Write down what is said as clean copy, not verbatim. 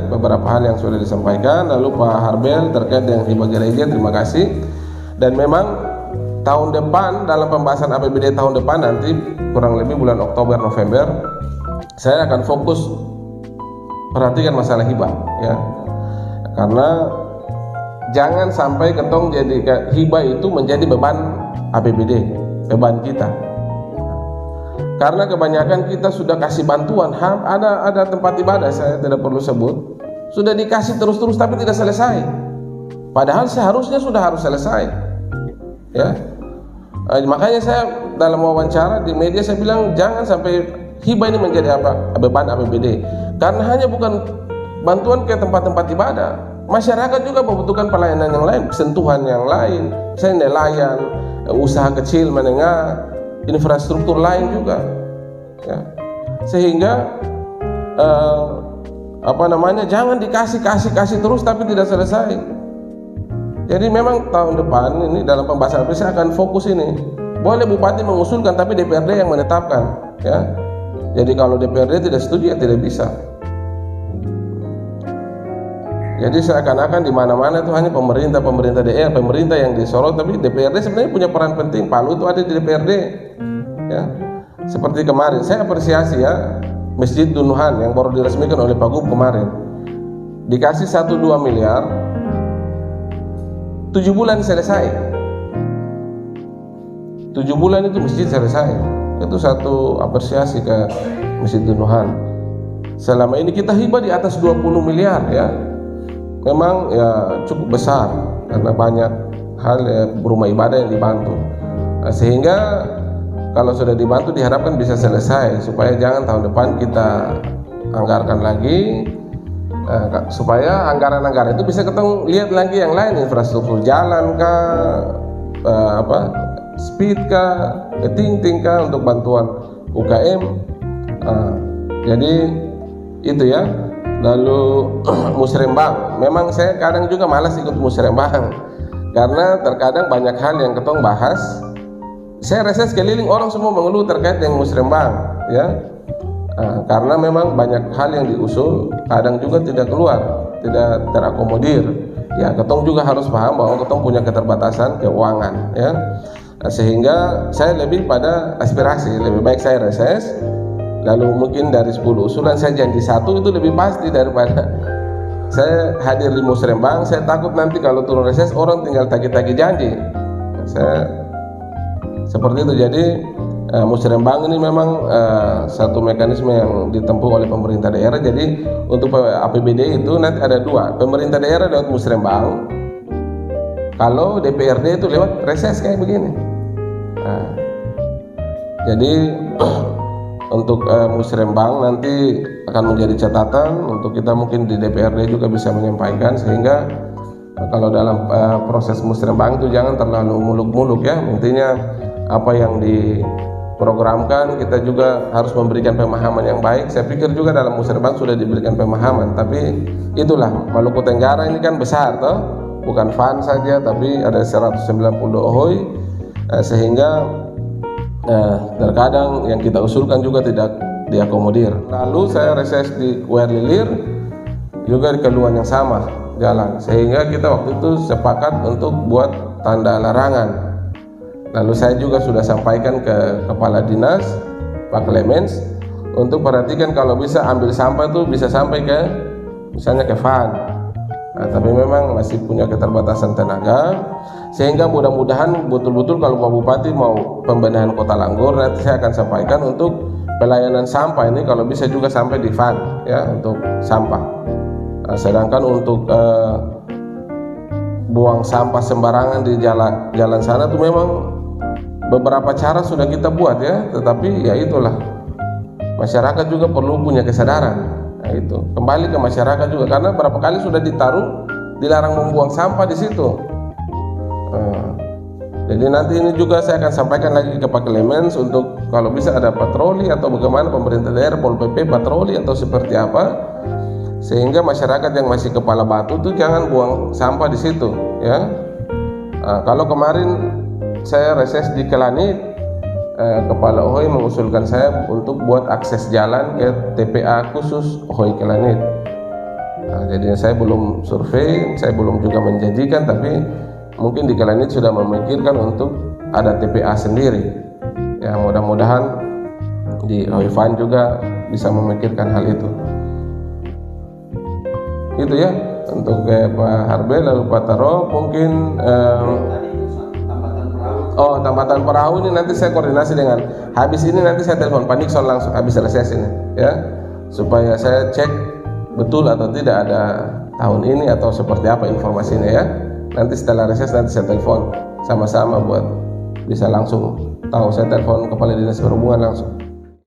Beberapa hal yang sudah disampaikan, lalu Pak Harbel terkait dengan hibah gereja, terima kasih. Dan memang tahun depan dalam pembahasan APBD tahun depan nanti kurang lebih bulan Oktober November saya akan fokus perhatikan masalah hibah ya. Karena jangan sampai ketong jadi hibah itu menjadi beban APBD, beban kita. Karena kebanyakan kita sudah kasih bantuan, ada tempat ibadah saya tidak perlu sebut, sudah dikasih terus-terus tapi tidak selesai. Padahal seharusnya sudah harus selesai. Ya. Makanya saya dalam wawancara di media saya bilang jangan sampai hibah ini menjadi beban APBD. Karena hanya bukan bantuan ke tempat-tempat ibadah, masyarakat juga membutuhkan pelayanan yang lain, sentuhan yang lain, misalnya nelayan, usaha kecil menengah, infrastruktur lain juga ya. Sehingga jangan dikasih terus tapi tidak selesai. Jadi memang tahun depan ini dalam pembahasan saya akan fokus ini. Boleh bupati mengusulkan tapi DPRD yang menetapkan ya. Jadi kalau DPRD tidak setuju ya tidak bisa. Jadi seakan-akan di mana-mana itu hanya pemerintah daerah, pemerintah yang disorot, tapi DPRD sebenarnya punya peran penting. Palu itu ada di DPRD. Ya. Seperti kemarin, saya apresiasi ya Masjid Dunuhan yang baru diresmikan oleh Pak Gub kemarin. Dikasih 1-2 miliar, 7 bulan selesai. 7 bulan itu masjid selesai. Itu satu apresiasi ke Masjid Dunuhan. Selama ini kita hibah di atas 20 miliar ya. Memang ya cukup besar karena banyak hal ya, rumah ibadah yang dibantu. Nah, sehingga kalau sudah dibantu diharapkan bisa selesai supaya jangan tahun depan kita anggarkan lagi supaya anggaran-anggaran itu bisa ketemu lihat lagi yang lain, infrastruktur jalan kah, speed kah, ting kah untuk bantuan UKM. Jadi itu ya. Lalu musrembang, memang saya kadang juga malas ikut musrembang karena terkadang banyak hal yang ketong bahas. Saya reses keliling orang semua mengeluh terkait dengan musrembang ya. Karena memang banyak hal yang diusul kadang juga tidak keluar, tidak terakomodir ya. Ketong juga harus paham bahwa ketong punya keterbatasan keuangan ya. Sehingga saya lebih pada aspirasi, lebih baik saya reses. Lalu mungkin dari 10 usulan saya janji 1 itu lebih pasti daripada saya hadir di musrembang. Saya takut nanti kalau turun reses orang tinggal tagih-tagih janji. Saya seperti itu. Jadi musrembang ini memang satu mekanisme yang ditempuh oleh pemerintah daerah. Jadi untuk APBD itu nanti ada 2, pemerintah daerah lewat musrembang, kalau DPRD itu lewat reses kayak begini. Jadi untuk musrembang nanti akan menjadi catatan untuk kita mungkin di DPRD juga bisa menyampaikan, sehingga kalau dalam proses musrembang itu jangan terlalu muluk-muluk ya. Intinya apa yang diprogramkan kita juga harus memberikan pemahaman yang baik. Saya pikir juga dalam musrembang sudah diberikan pemahaman, tapi itulah Maluku Tenggara ini kan besar toh, bukan FAN saja tapi ada 190 OHOI, sehingga terkadang yang kita usulkan juga tidak diakomodir. Lalu saya reses di Kualilir juga di keluhan yang sama jalan, sehingga kita waktu itu sepakat untuk buat tanda larangan. Lalu saya juga sudah sampaikan ke Kepala Dinas Pak Clemens untuk perhatikan kalau bisa ambil sampah itu bisa sampai ke misalnya ke FAN. Tapi memang masih punya keterbatasan tenaga, sehingga mudah-mudahan betul-betul kalau Pak Bupati mau pembenahan Kota Langgur, nanti saya akan sampaikan untuk pelayanan sampah ini kalau bisa juga sampai di FAN ya untuk sampah. Sedangkan untuk buang sampah sembarangan di jalan sana tuh memang beberapa cara sudah kita buat ya, tetapi ya itulah masyarakat juga perlu punya kesadaran. Nah, itu kembali ke masyarakat juga, karena berapa kali sudah ditaruh dilarang membuang sampah di situ. Jadi nanti ini juga saya akan sampaikan lagi ke Pak Clemens untuk kalau bisa ada patroli atau bagaimana pemerintah daerah, Pol PP patroli atau seperti apa, sehingga masyarakat yang masih kepala batu tuh jangan buang sampah di situ ya. Kalau kemarin saya reses di Kelanit, Kepala OHOI mengusulkan saya untuk buat akses jalan ke TPA khusus OHOI Kelanit. Jadi saya belum survei, saya belum juga menjanjikan, tapi mungkin di kalian ini sudah memikirkan untuk ada TPA sendiri. Ya mudah-mudahan di Oifan juga bisa memikirkan hal itu. Itu ya untuk Pak Harbe. Lalu Pak Taro mungkin tambatan perahu ini nanti saya koordinasi dengan habis ini, nanti saya telepon Pak Nixon langsung habis reses ini ya, supaya saya cek betul atau tidak ada tahun ini atau seperti apa informasinya ya. Nanti setelah reses nanti saya telepon sama-sama buat bisa langsung tahu. Saya telepon Kepala Dinas Perhubungan langsung.